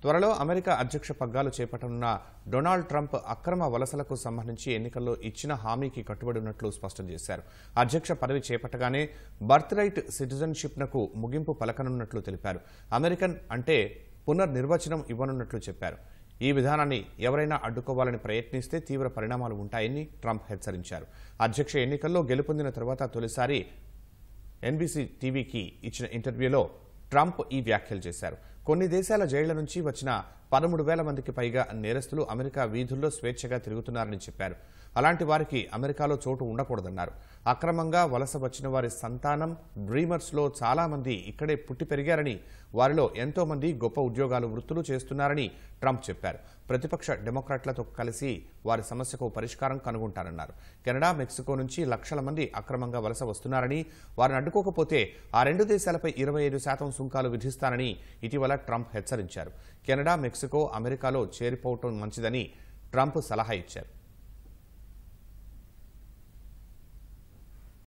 త్వరలో అమెరికా అధ్యక్ష పగ్గాలు చేపట్టనున్న డొనాల్డ్ ట్రంప్ అక్రమ వలసలకు సంబంధించి ఎన్నికల్లో ఇచ్చిన హామీకి కట్టుబడి ఉన్నట్లు స్పష్టం చేశారు. అధ్యక్ష పదవి చేపట్టగానే బర్త్ రైట్ సిటిజన్షిప్నకు ముగింపు పలకనున్నట్లు తెలిపారు. అమెరికన్ అంటే పునర్నిర్వచనం ఇవ్వనున్నట్లు చెప్పారు. ఈ విధానాన్ని ఎవరైనా అడ్డుకోవాలని ప్రయత్నిస్తే తీవ్ర పరిణామాలు ఉంటాయని ట్రంప్ హెచ్చరించారు. అధ్యక్ష ఎన్నికల్లో గెలుపొందిన తర్వాత తొలిసారి ఎన్బీసీ టీవీకి ఇచ్చిన ఇంటర్వ్యూలో ట్రంప్ ఈ వ్యాఖ్యలు చేశారు. కొన్ని దేశాల జైళ్ల నుంచి వచ్చిన 13,000 మందికి పైగా నేరస్తులు అమెరికా వీధుల్లో స్వేచ్ఛగా తిరుగుతున్నారని చెప్పారు. అలాంటి వారికి అమెరికాలో చోటు ఉండకూడదన్నారు. అక్రమంగా వలస వచ్చిన వారి సంతానం డ్రీమర్స్లో చాలా మంది ఇక్కడే పుట్టి పెరిగారని, వారిలో ఎంతో మంది గొప్ప ఉద్యోగాలు వృత్తులు చేస్తున్నారని ట్రంప్ చెప్పారు. ప్రతిపక్ష డెమోక్రాట్లతో కలిసి వారి సమస్యకు పరిష్కారం కనుగొంటారన్నారు. కెనడా, మెక్సికో నుంచి లక్షల మంది అక్రమంగా వలస వస్తున్నారని, వారిని అడ్డుకోకపోతే ఆ రెండు దేశాలపై 25% సుంకాలు విధిస్తానని ఇటీవల ట్రంప్ హెచ్చరించారు. కెనడా, మెక్సికో అమెరికాలో చేరిపోవటం మంచిదని ట్రంప్ సలహా ఇచ్చారు.